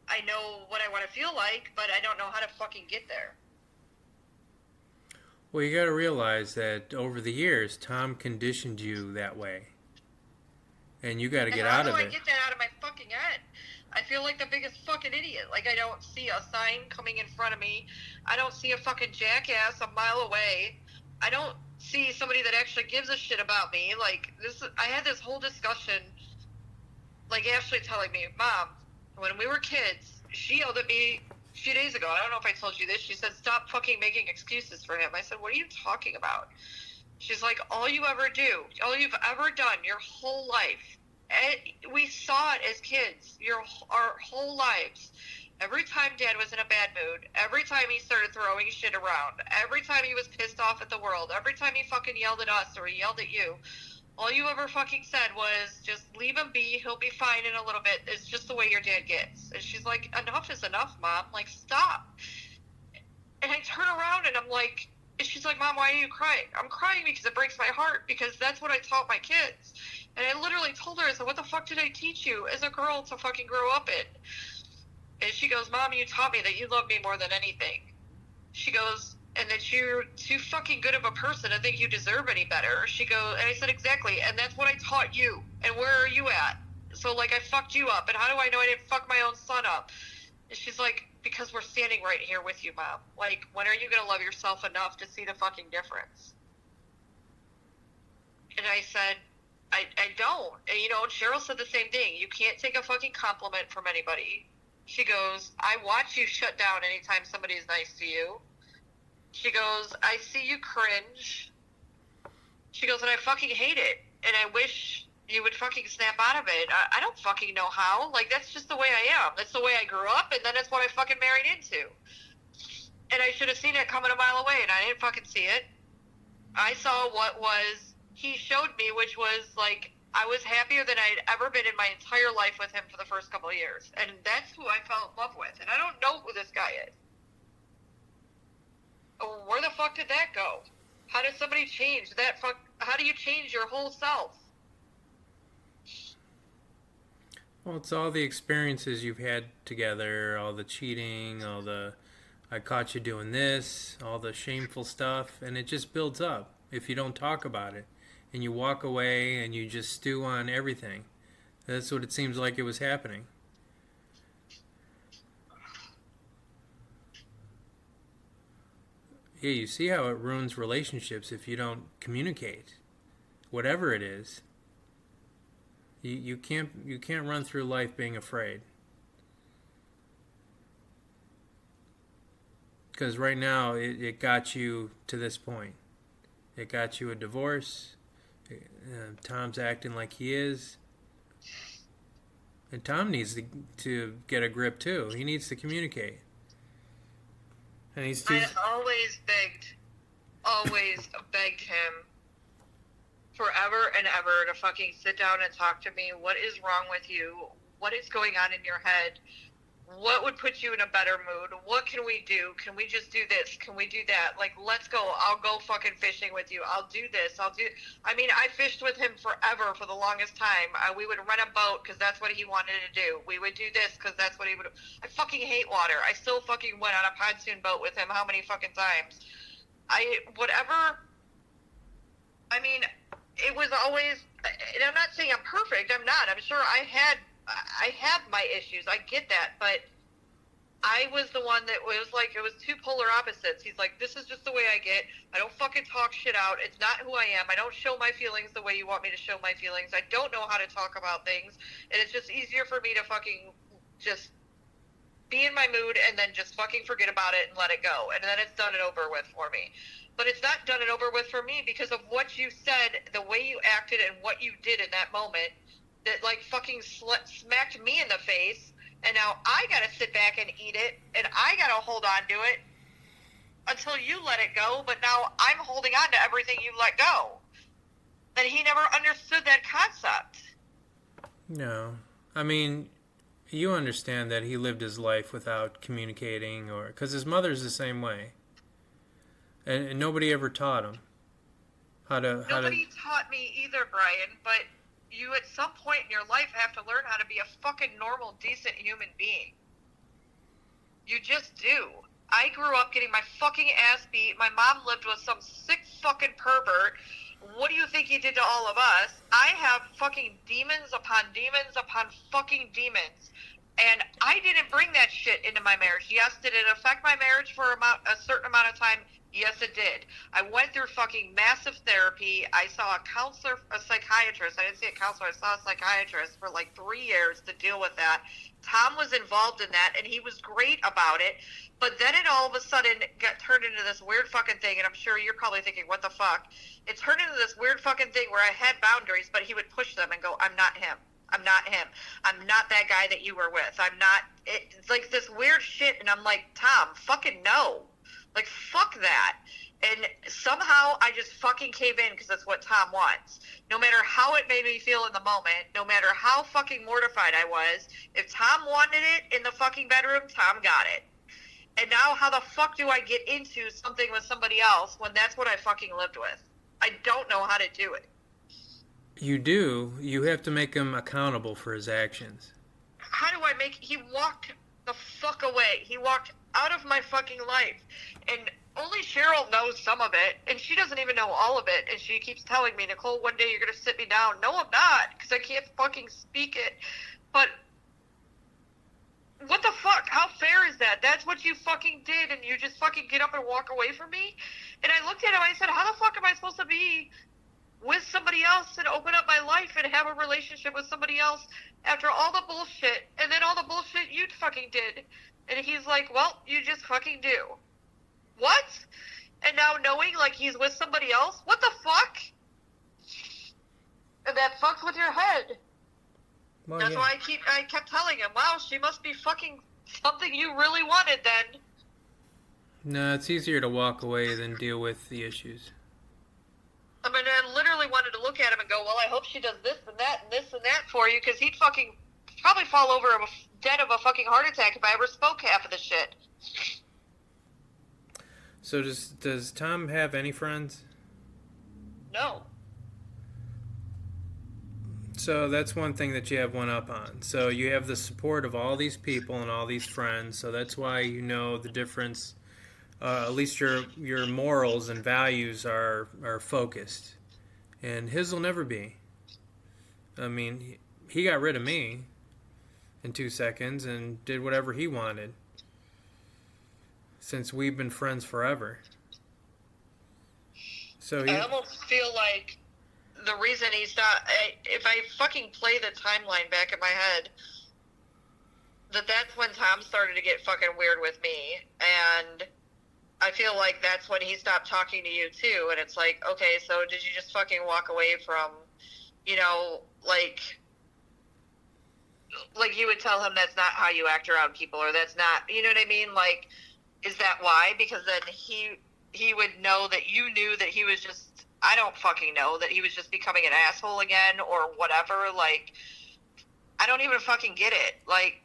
I know what I want to feel like, but I don't know how to fucking get there. Well, you got to realize that over the years, Tom conditioned you that way. And you got to get out of it. How do I get that out of my fucking head? I feel like the biggest fucking idiot. Like, I don't see a sign coming in front of me. I don't see a fucking jackass a mile away. I don't see somebody that actually gives a shit about me. Like, I had this whole discussion, like, Ashley telling me, Mom, when we were kids, she yelled at me a few days ago. I don't know if I told you this. She said, stop fucking making excuses for him. I said, what are you talking about? She's like, all you've ever done your whole life, we saw it as kids, our whole lives. Every time Dad was in a bad mood, every time he started throwing shit around, every time he was pissed off at the world, every time he fucking yelled at us or he yelled at you, all you ever fucking said was, just leave him be, he'll be fine in a little bit. It's just the way your dad gets. And she's like, enough is enough, Mom. Like, stop. And I turn around and I'm like, and she's like, Mom, why are you crying? I'm crying because it breaks my heart, because that's what I taught my kids. And I literally told her, I said, what the fuck did I teach you as a girl to fucking grow up in? And she goes, Mom, you taught me that you love me more than anything. She goes, and that you're too fucking good of a person to think you deserve any better. She goes, and I said, exactly, and that's what I taught you. And where are you at? So, like, I fucked you up, and how do I know I didn't fuck my own son up? And she's like, because we're standing right here with you, Mom. Like, when are you going to love yourself enough to see the fucking difference? And I said, I don't. And, you know, Cheryl said the same thing. You can't take a fucking compliment from anybody. She goes, I watch you shut down anytime somebody is nice to you. She goes, I see you cringe. She goes, and I fucking hate it. And I wish you would fucking snap out of it. I don't fucking know how. Like, that's just the way I am. That's the way I grew up, and then that's what I fucking married into. And I should have seen it coming a mile away, and I didn't fucking see it. I saw what he showed me, which was, like, I was happier than I'd ever been in my entire life with him for the first couple of years. And that's who I fell in love with. And I don't know who this guy is. Where the fuck did that go? How does somebody change that how do you change your whole self? Well, it's all the experiences you've had together, all the cheating, all the I caught you doing this, all the shameful stuff, and it just builds up if you don't talk about it. And you walk away and you just stew on everything. That's what it seems like it was happening. Yeah, you see how it ruins relationships if you don't communicate. Whatever it is. You can't run through life being afraid. Because right now it got you to this point. It got you a divorce. Tom's acting like he is. And Tom needs to get a grip too. He needs to communicate. And I always begged him forever and ever to fucking sit down and talk to me. What is wrong with you? What is going on in your head? What would put you in a better mood? What can we do? Can we just do this? Can we do that? Like, let's go. I'll go fucking fishing with you. I'll do this. I mean, I fished with him forever for the longest time. We would rent a boat because that's what he wanted to do. We would do this because that's what he would. I fucking hate water. I still fucking went on a pontoon boat with him how many fucking times? Whatever. I mean, it was always, and I'm not saying I'm perfect. I'm not. I'm sure I have my issues. I get that, but I was the one that was like, it was two polar opposites. He's like, this is just the way I get. I don't fucking talk shit out. It's not who I am. I don't show my feelings the way you want me to show my feelings. I don't know how to talk about things, and it's just easier for me to fucking just be in my mood and then just fucking forget about it and let it go. And then it's done and over with for me. But it's not done and over with for me because of what you said, the way you acted, and what you did in that moment that, like, fucking smacked me in the face. And now I got to sit back and eat it, and I got to hold on to it until you let it go. But now I'm holding on to everything you let go. And he never understood that concept. No. I mean, you understand that he lived his life without communicating, or because his mother's the same way. And nobody ever taught him Nobody taught me either, Brian, but you at some point in your life have to learn how to be a fucking normal, decent human being. You just do. I grew up getting my fucking ass beat. My mom lived with some sick fucking pervert. What do you think he did to all of us? I have fucking demons upon fucking demons. And I didn't bring that shit into my marriage. Yes, did it affect my marriage for a certain amount of time? Yes, it did. I went through fucking massive therapy. I saw a counselor, a psychiatrist. I didn't see a counselor. I saw a psychiatrist for like 3 years to deal with that. Tom was involved in that, and he was great about it. But then it all of a sudden got turned into this weird fucking thing, and I'm sure you're probably thinking, what the fuck? It turned into this weird fucking thing where I had boundaries, but he would push them and go, I'm not him. I'm not him. I'm not that guy that you were with. I'm not. It's like this weird shit, and I'm like, Tom, fucking no. Like, fuck that. And somehow I just fucking cave in because that's what Tom wants. No matter how it made me feel in the moment, no matter how fucking mortified I was, if Tom wanted it in the fucking bedroom, Tom got it. And now how the fuck do I get into something with somebody else when that's what I fucking lived with? I don't know how to do it. You do. You have to make him accountable for his actions. How do I make... He walked the fuck away. He walked out of my fucking life. And only Cheryl knows some of it. And she doesn't even know all of it. And she keeps telling me, Nicole, one day you're going to sit me down. No, I'm not. Because I can't fucking speak it. But... what the fuck? How fair is that? That's what you fucking did, and you just fucking get up and walk away from me? And I looked at him, I said, how the fuck am I supposed to be with somebody else and open up my life and have a relationship with somebody else after all the bullshit, and then all the bullshit you fucking did? And he's like, well, you just fucking do. What? And now knowing, like, he's with somebody else? What the fuck? And that fucks with your head. Well, That's why I kept telling him, wow, she must be fucking something you really wanted then. No, it's easier to walk away than deal with the issues. I mean, I literally wanted to look at him and go, well, I hope she does this and that and this and that for you, because he'd fucking probably fall over dead of a fucking heart attack if I ever spoke half of the shit. So does Tom have any friends? No. So that's one thing that you have one up on. So you have the support of all these people and all these friends. So that's why you know the difference. At least your morals and values are focused, and his will never be. I mean, he got rid of me in 2 seconds and did whatever he wanted. Since we've been friends forever. So I almost feel like the reason he's not, if I fucking play the timeline back in my head, that's when Tom started to get fucking weird with me, and I feel like that's when he stopped talking to you too, and it's like, okay, so did you just fucking walk away from, you know, like you would tell him that's not how you act around people, or that's not, you know what I mean, like, is that why? Because then he would know that you knew that he was just, I don't fucking know, that he was just becoming an asshole again or whatever. Like, I don't even fucking get it. Like,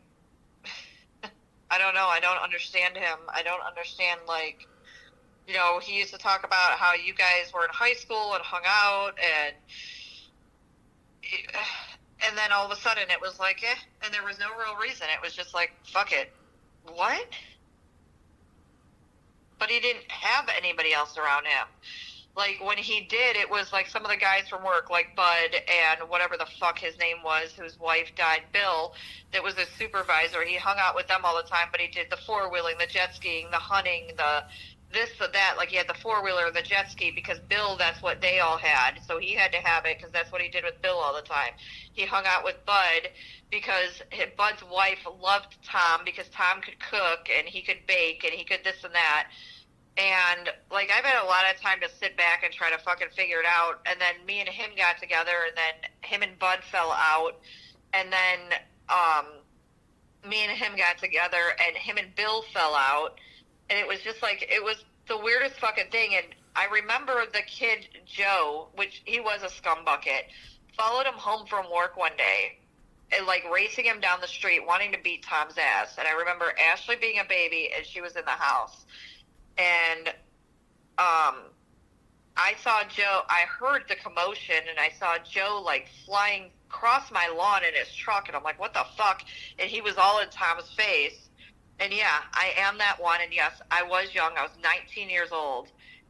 I don't know. I don't understand him. I don't understand, like, you know, he used to talk about how you guys were in high school and hung out, and then all of a sudden it was like, and there was no real reason. It was just like, fuck it. What? But he didn't have anybody else around him. Like, when he did, it was like some of the guys from work, like Bud and whatever the fuck his name was, whose wife died, Bill, that was a supervisor. He hung out with them all the time, but he did the four-wheeling, the jet skiing, the hunting, the this or that. Like he had the 4-wheeler, the jet ski, because Bill, that's what they all had. So he had to have it because that's what he did with Bill all the time. He hung out with Bud because Bud's wife loved Tom because Tom could cook and he could bake and he could this and that. And like I've had a lot of time to sit back and try to fucking figure it out. And then me and him got together, and then him and Bud fell out, and then me and him got together, and him and Bill fell out. And it was just like, it was the weirdest fucking thing. And I remember the kid, Joe, which he was a scumbucket, followed him home from work one day and like racing him down the street, wanting to beat Tom's ass. And I remember Ashley being a baby and she was in the house. And I saw Joe, I heard the commotion, and I saw Joe like flying across my lawn in his truck. And I'm like, what the fuck? And he was all in Tom's face. And yeah, I am that one. And yes, I was young. I was 19 years old.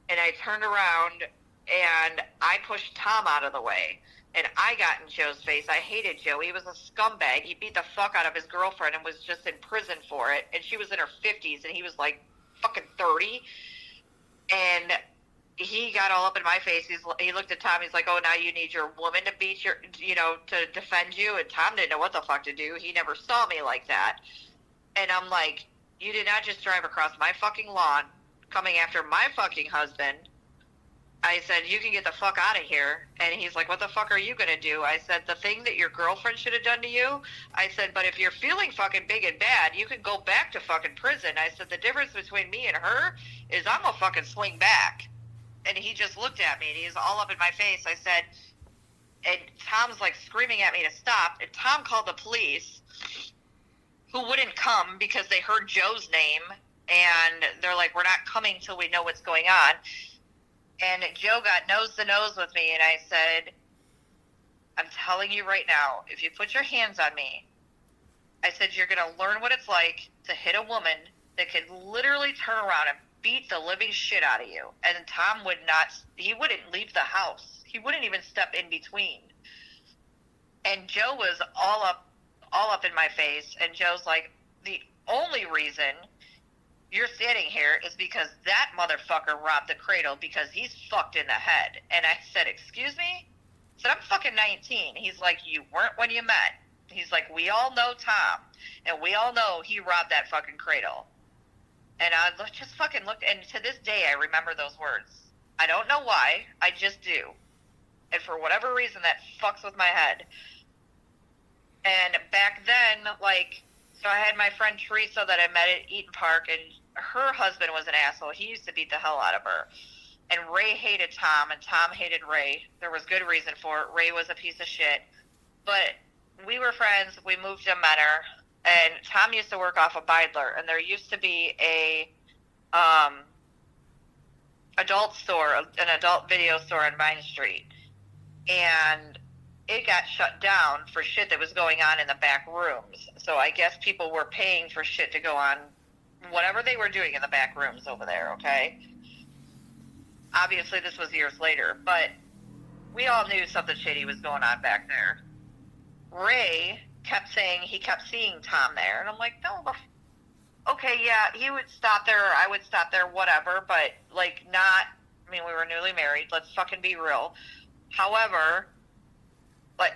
And I turned around and I pushed Tom out of the way. And I got in Joe's face. I hated Joe. He was a scumbag. He beat the fuck out of his girlfriend and was just in prison for it. And she was in her 50s and he was like fucking 30. And he got all up in my face. He looked at Tom. He's like, oh, now you need your woman to beat your, to defend you. And Tom didn't know what the fuck to do. He never saw me like that. And I'm like, you did not just drive across my fucking lawn coming after my fucking husband. I said, you can get the fuck out of here. And he's like, what the fuck are you going to do? I said, the thing that your girlfriend should have done to you. I said, but if you're feeling fucking big and bad, you can go back to fucking prison. I said, the difference between me and her is I'm going to fucking swing back. And he just looked at me and he's all up in my face. I said, and Tom's like screaming at me to stop. And Tom called the police, who wouldn't come because they heard Joe's name, and they're like, we're not coming till we know what's going on. And Joe got nose to nose with me, and I said, I'm telling you right now, if you put your hands on me, I said, you're going to learn what it's like to hit a woman that can literally turn around and beat the living shit out of you. And Tom he wouldn't leave the house. He wouldn't even step in between. And Joe was all up in my face, and Joe's like, the only reason you're standing here is because that motherfucker robbed the cradle because he's fucked in the head. And I said, excuse me? I said, I'm fucking 19. He's like, you weren't when you met. He's like, we all know Tom, and we all know he robbed that fucking cradle. And I just fucking looked, and to this day I remember those words. I don't know why, I just do. And for whatever reason, that fucks with my head. And back then, like, so I had my friend Teresa that I met at Eaton Park, and her husband was an asshole. He used to beat the hell out of her. And Ray hated Tom, and Tom hated Ray. There was good reason for it. Ray was a piece of shit. But we were friends. We moved to Menor, and Tom used to work off of Beidler, and there used to be a adult store, an adult video store on Vine Street. And it got shut down for shit that was going on in the back rooms. So I guess people were paying for shit to go on, whatever they were doing in the back rooms over there, okay? Obviously, this was years later, but we all knew something shady was going on back there. Ray kept saying he kept seeing Tom there, and I'm like, no, okay, yeah, he would stop there, or I would stop there, whatever, but, like, not, I mean, we were newly married, let's fucking be real. However,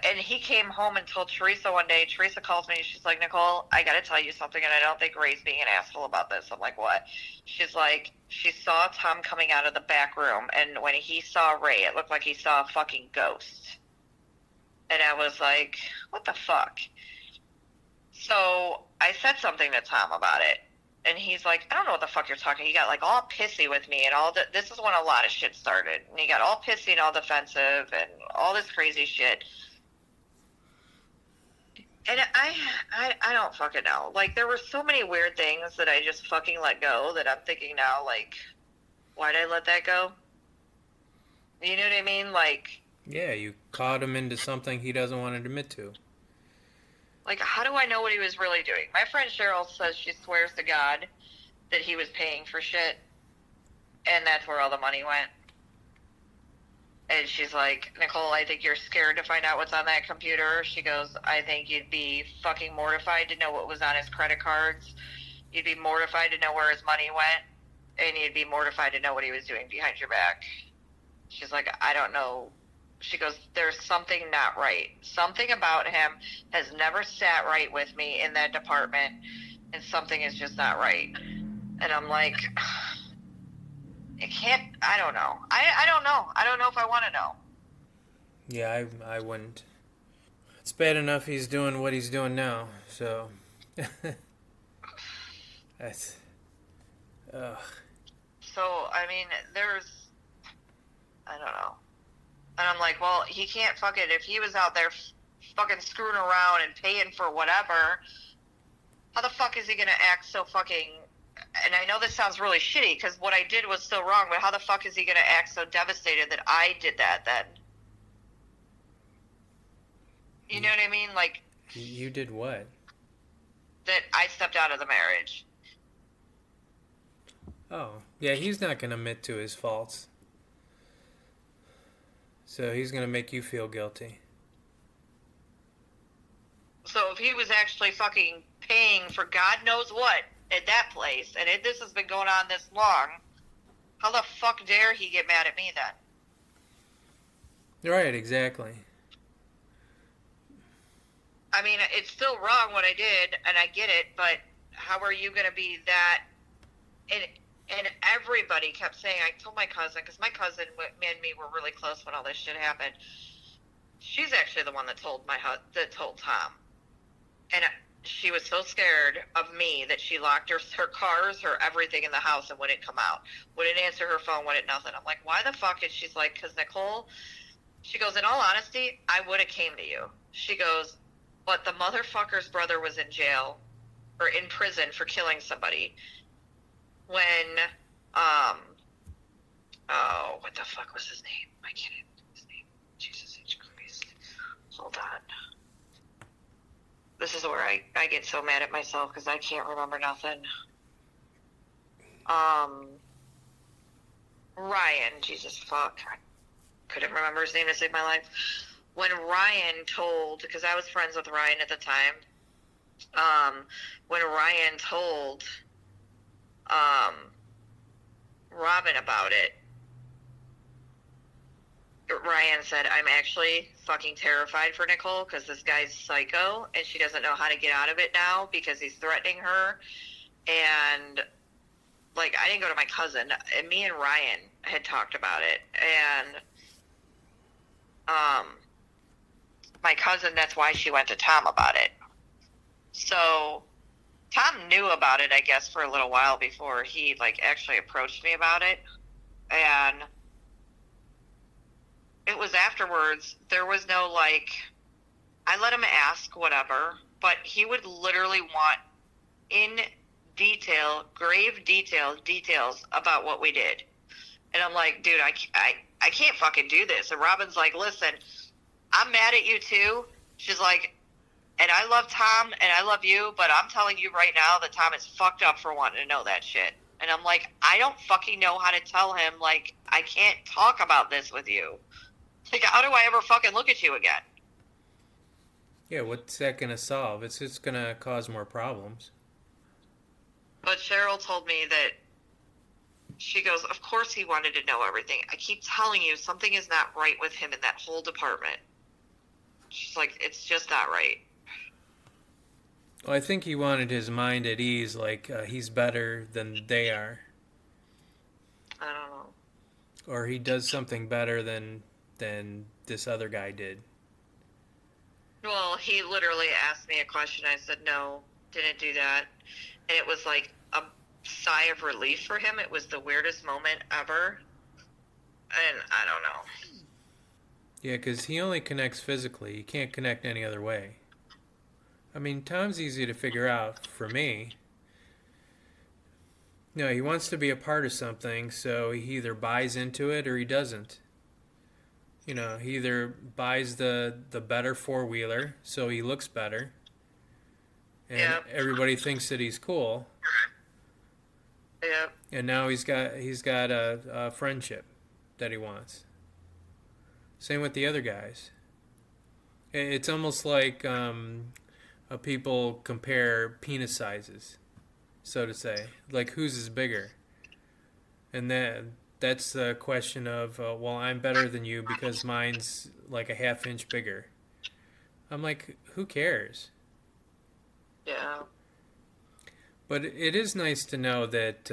and he came home and told Teresa one day. Teresa calls me and she's like, Nicole, I got to tell you something, and I don't think Ray's being an asshole about this. I'm like, what? She's like, she saw Tom coming out of the back room, and when he saw Ray, it looked like he saw a fucking ghost. And I was like, what the fuck? So I said something to Tom about it, and he's like, I don't know what the fuck you're talking. He got like all pissy with me, and this is when a lot of shit started. And he got all pissy and all defensive and all this crazy shit. And I don't fucking know. Like, there were so many weird things that I just fucking let go that I'm thinking now, like, why'd I let that go? You know what I mean? Like... Yeah, you caught him into something he doesn't want to admit to. Like, how do I know what he was really doing? My friend Cheryl says she swears to God that he was paying for shit, and that's where all the money went. And she's like, Nicole, I think you're scared to find out what's on that computer. She goes, I think you'd be fucking mortified to know what was on his credit cards. You'd be mortified to know where his money went. and you'd be mortified to know what he was doing behind your back. She's like, I don't know. She goes, there's something not right. Something about him has never sat right with me in that department, and something is just not right. And I'm like, it can't, I don't know. I don't know. I don't know if I want to know. Yeah, I wouldn't. It's bad enough he's doing what he's doing now, so. That's. Ugh. So, I mean, I don't know. And I'm like, well, he can't fucking, if he was out there fucking screwing around and paying for whatever, how the fuck is he going to act so fucking, and I know this sounds really shitty because what I did was still wrong, but how the fuck is he going to act so devastated that I did that then? You know what I mean? Like, You did what? that I stepped out of the marriage. Oh, yeah, he's not going to admit to his faults. So he's going to make you feel guilty. So if he was actually fucking paying for God knows what at that place, and this has been going on this long, how the fuck dare he get mad at me then? Right, exactly. I mean, it's still wrong what I did, and I get it, but how are you going to be that? And everybody kept saying, I told my cousin, because my cousin and me were really close when all this shit happened. She's actually the one that told Tom. And she was so scared of me that she locked her cars, her everything in the house, and wouldn't come out. Wouldn't answer her phone, wouldn't nothing. I'm like, why the fuck? And she's like, because Nicole, she goes, in all honesty, I would have came to you. She goes, but the motherfucker's brother was in jail or in prison for killing somebody when, oh, what the fuck was his name? I can't even remember his name. Jesus H. Christ. Hold on. This is where I get so mad at myself because I can't remember nothing. Ryan, Jesus fuck. I couldn't remember his name to save my life. When Ryan told, because I was friends with Ryan at the time, when Ryan told Robin about it, Ryan said, I'm actually fucking terrified for Nicole because this guy's psycho and she doesn't know how to get out of it now because he's threatening her. And, like, I didn't go to my cousin. And me and Ryan had talked about it. And my cousin, that's why she went to Tom about it. So Tom knew about it, I guess, for a little while before he, like, actually approached me about it. And it was afterwards. There was no, like, I let him ask whatever, but he would literally want in detail, grave details about what we did. And I'm like, dude, I can't fucking do this. And Robin's like, listen, I'm mad at you too. She's like, and I love Tom and I love you, but I'm telling you right now that Tom is fucked up for wanting to know that shit. And I'm like, I don't fucking know how to tell him, like, I can't talk about this with you. Like, how do I ever fucking look at you again? Yeah, what's that going to solve? It's just going to cause more problems. But Cheryl told me that, she goes, of course he wanted to know everything. I keep telling you, something is not right with him in that whole department. She's like, it's just not right. Well, I think he wanted his mind at ease, like he's better than they are. I don't know. Or he does something better than this other guy did. Well, he literally asked me a question. I said, no, didn't do that. And it was like a sigh of relief for him. It was the weirdest moment ever. And I don't know. Yeah, because he only connects physically. He can't connect any other way. I mean, Tom's easy to figure out for me. No, he wants to be a part of something, so he either buys into it or he doesn't. You know, he either buys the better four-wheeler, so he looks better, and everybody thinks that he's cool. Yeah. And now he's got a friendship that he wants. Same with the other guys. It's almost like people compare penis sizes, so to say. Like, whose is bigger? And that's the question of, well, I'm better than you because mine's like a half inch bigger. I'm like, who cares? Yeah. But it is nice to know that,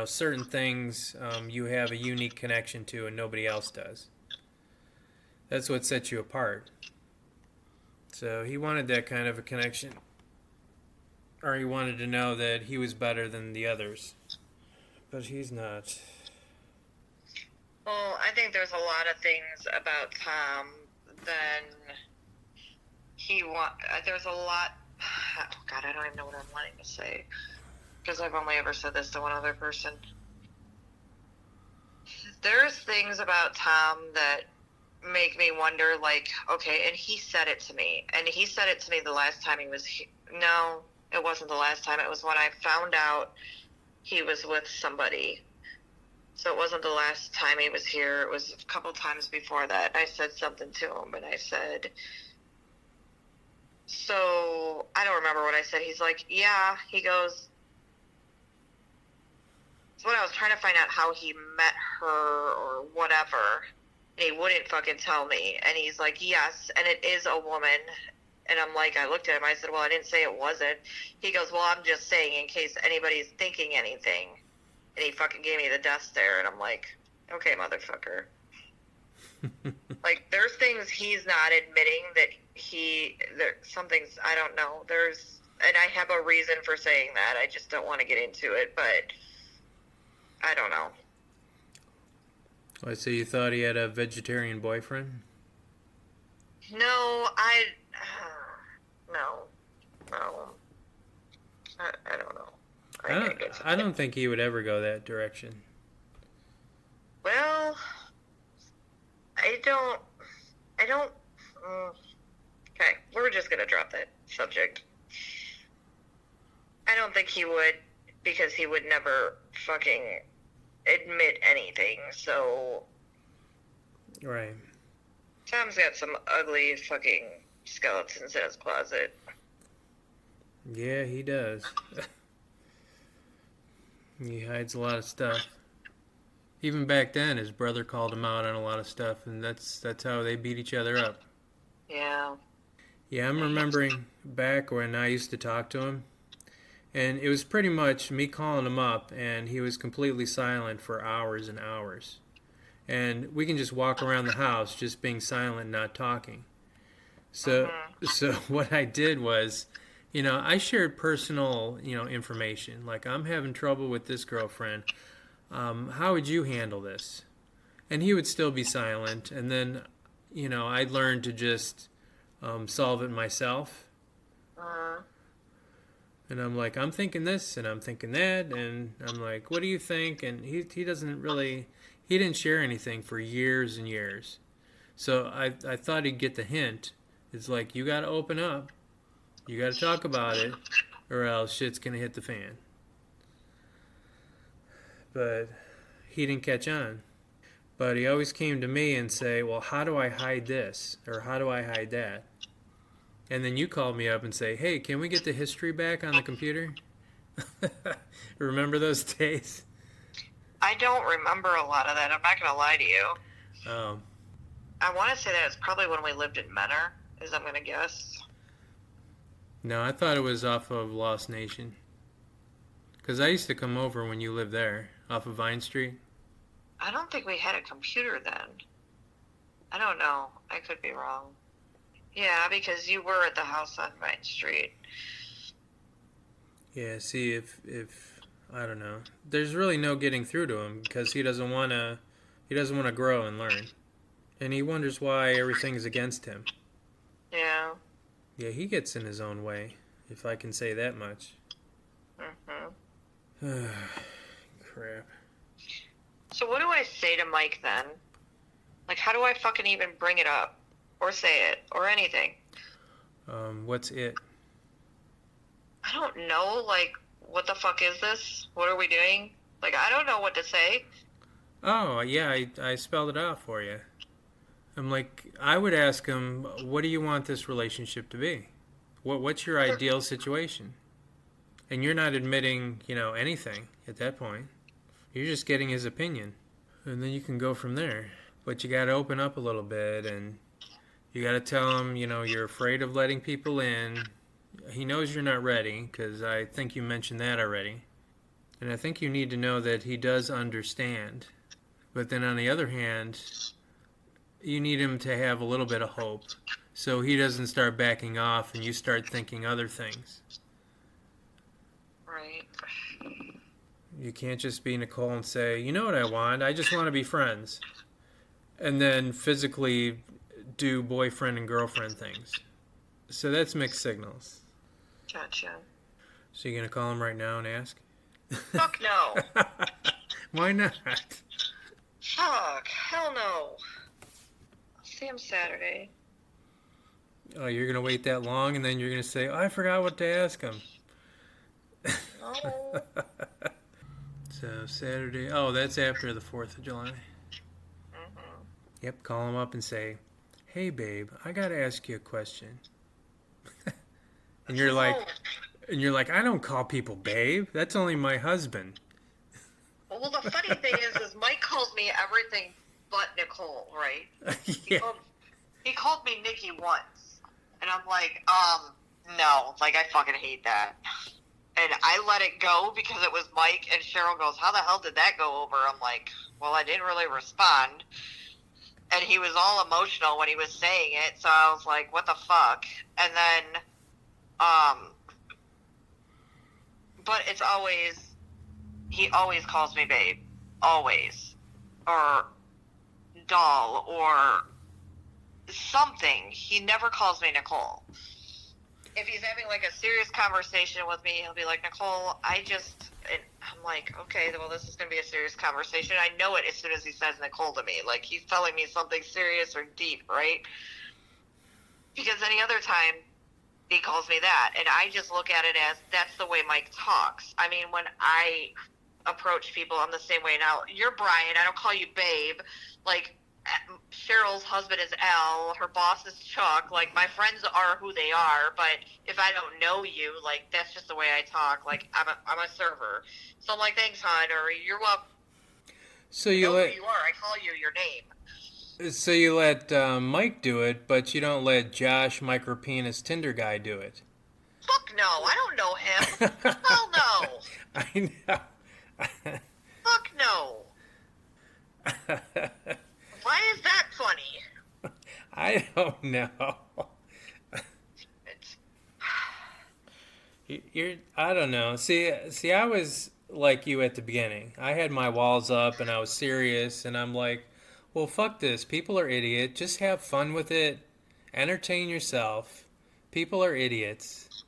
certain things you have a unique connection to and nobody else does. That's what sets you apart. So he wanted that kind of a connection. Or he wanted to know that he was better than the others. But he's not. Well, I think there's a lot of things about Tom than there's a lot. Oh God, I don't even know what I'm wanting to say because I've only ever said this to one other person. There's things about Tom that make me wonder, like, okay, and he said it to me, the last time he was here. No, it wasn't the last time. It was when I found out he was with somebody. So it wasn't the last time he was here. It was a couple times before that. I said something to him, and I said, so I don't remember what I said. He's like, yeah. He goes, so when I was trying to find out how he met her or whatever, and he wouldn't fucking tell me. And he's like, yes, and it is a woman. And I'm like, I looked at him. I said, well, I didn't say it wasn't. He goes, well, I'm just saying in case anybody's thinking anything. And he fucking gave me the death stare. And I'm like, okay, motherfucker. Like, there's things he's not admitting that some things, I don't know. And I have a reason for saying that. I just don't want to get into it, but I don't know. I see you thought he had a vegetarian boyfriend? No, no. I don't know. I don't think he would ever go that direction. Well, I don't, okay, we're just going to drop that subject. I don't think he would, because he would never fucking admit anything, so. Right. Tom's got some ugly fucking skeletons in his closet. Yeah, he does. He hides a lot of stuff. Even back then, his brother called him out on a lot of stuff, and that's how they beat each other up. Yeah. Yeah, I'm remembering back when I used to talk to him, and it was pretty much me calling him up, and he was completely silent for hours and hours. And we can just walk around the house just being silent, not talking. So what I did was, I shared personal, information. Like, I'm having trouble with this girlfriend. How would you handle this? And he would still be silent. And then, I learned to just solve it myself. And I'm like, I'm thinking this, and I'm thinking that. And I'm like, what do you think? And he doesn't really, he didn't share anything for years and years. So I thought he'd get the hint. It's like, you got to open up. You got to talk about it, or else shit's going to hit the fan. But he didn't catch on. But he always came to me and say, well, how do I hide this? Or how do I hide that? And then you called me up and say, hey, can we get the history back on the computer? Remember those days? I don't remember a lot of that. I'm not going to lie to you. Oh. I want to say that it's probably when we lived in Menor, as I'm going to guess. No, I thought it was off of Lost Nation. Because I used to come over when you lived there, off of Vine Street. I don't think we had a computer then. I don't know. I could be wrong. Yeah, because you were at the house on Vine Street. Yeah, see, if I don't know. There's really no getting through to him because he doesn't want to grow and learn. And he wonders why everything's against him. Yeah. Yeah, he gets in his own way, if I can say that much. Crap. So what do I say to Mike then? Like, how do I fucking even bring it up? Or say it? Or anything? What's it? I don't know. Like, what the fuck is this? What are we doing? Like, I don't know what to say. Oh, yeah, I spelled it out for you. I'm like, I would ask him, what do you want this relationship to be? What's your ideal situation? And you're not admitting, anything at that point. You're just getting his opinion. And then you can go from there. But you got to open up a little bit, and you got to tell him, you're afraid of letting people in. He knows you're not ready, because I think you mentioned that already. And I think you need to know that he does understand. But then on the other hand, you need him to have a little bit of hope, so he doesn't start backing off and you start thinking other things. Right. You can't just be Nicole and say, you know what I want? I just want to be friends. And then physically do boyfriend and girlfriend things. So that's mixed signals. Gotcha. So you're going to call him right now and ask? Fuck no. Why not? Fuck. Hell no. I'll see him Saturday. Oh, you're going to wait that long and then you're going to say, oh, I forgot what to ask him. No. So Saturday. Oh, that's after the 4th of July. Mm-hmm. Yep, call him up and say, hey, babe, I got to ask you a question. And you're like, I don't call people babe. That's only my husband. Well, the funny thing is Mike calls me everything but Nicole, right? Yeah. He called me Nikki once. And I'm like, no. Like, I fucking hate that. And I let it go because it was Mike, and Cheryl goes, how the hell did that go over? I'm like, well, I didn't really respond. And he was all emotional when he was saying it, so I was like, what the fuck? And then, but it's always, he always calls me babe. Always. Or doll, or something. He never calls me Nicole. If he's having like a serious conversation with me, he'll be like, Nicole, and I'm like, okay, well, this is going to be a serious conversation. I know it as soon as he says Nicole to me. Like, he's telling me something serious or deep, right? Because any other time, he calls me that. And I just look at it as, that's the way Mike talks. I mean, when I approach people, I'm the same way now. You're Brian. I don't call you babe. Like, Cheryl's husband is Al, her boss is Chuck. Like, my friends are who they are, but if I don't know you, like, that's just the way I talk. Like, I'm a server, so I'm like, thanks, hon, or you're welcome. So you know let who you are. I call you your name. So you let Mike do it, but you don't let Josh Micropenis Tinder guy do it. Fuck no, I don't know him. Hell no. I know. Fuck no. Why is that funny? I don't know. I don't know. See, I was like you at the beginning. I had my walls up and I was serious, and I'm like, well, fuck this. People are idiots. Just have fun with it. Entertain yourself. People are idiots.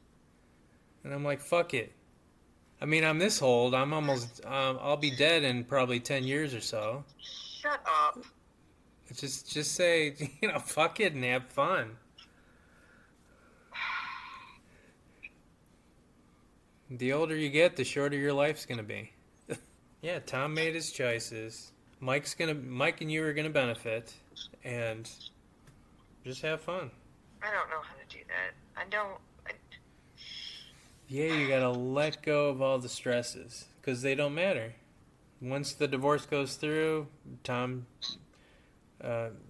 And I'm like, fuck it. I mean, I'm this old. I'm almost, I'll be dead in probably 10 years or so. Shut up. Just say, fuck it and have fun. The older you get, the shorter your life's gonna be. Yeah, Tom made his choices. Mike and you are gonna benefit, and just have fun. I don't know how to do that. I don't. Yeah, you gotta let go of all the stresses, because they don't matter. Once the divorce goes through, Tom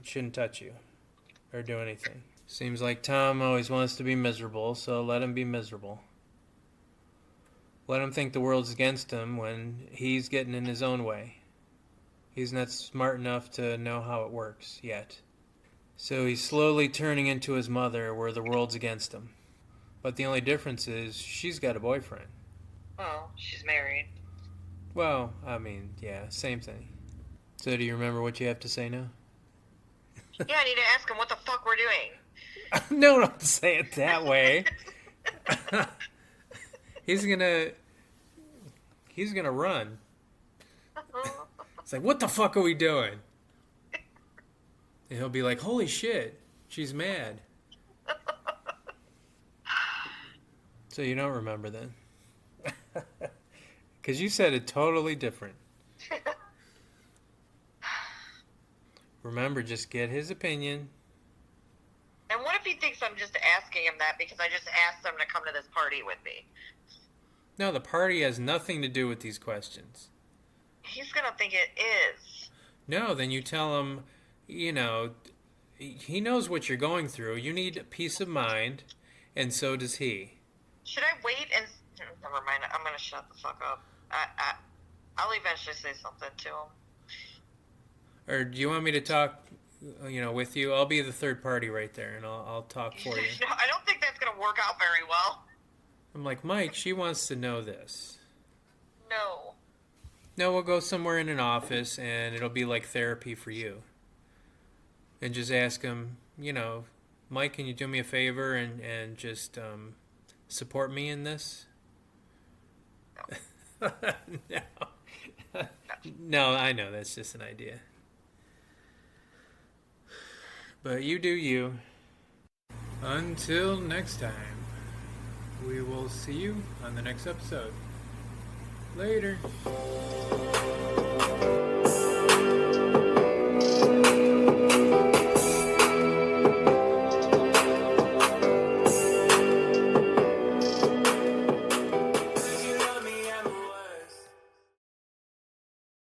shouldn't touch you or do anything. Seems like Tom always wants to be miserable, so let him be miserable. Let him think the world's against him when he's getting in his own way. He's not smart enough to know how it works yet. So he's slowly turning into his mother where the world's against him. But the only difference is she's got a boyfriend. Oh, she's married. Well, I mean, yeah, same thing. So do you remember what you have to say now? Yeah, I need to ask him what the fuck we're doing. No, don't say it that way. He's gonna run. It's like, what the fuck are we doing? And he'll be like, holy shit, she's mad. So you don't remember then? Because you said it totally different. Remember, just get his opinion. And what if he thinks I'm just asking him that because I just asked him to come to this party with me? No, the party has nothing to do with these questions. He's gonna think it is. No, then you tell him, you know, he knows what you're going through. You need peace of mind, and so does he. Should I wait and? Never mind. I'm gonna shut the fuck up. I'll eventually say something to him. Or do you want me to talk, with you? I'll be the third party right there, and I'll talk for you. No, I don't think that's gonna work out very well. I'm like, Mike, she wants to know this. No. No, we'll go somewhere in an office, and it'll be like therapy for you. And just ask him, Mike, can you do me a favor and just support me in this? No. No. No, I know, that's just an idea. But you do you. Until next time, we will see you on the next episode. Later.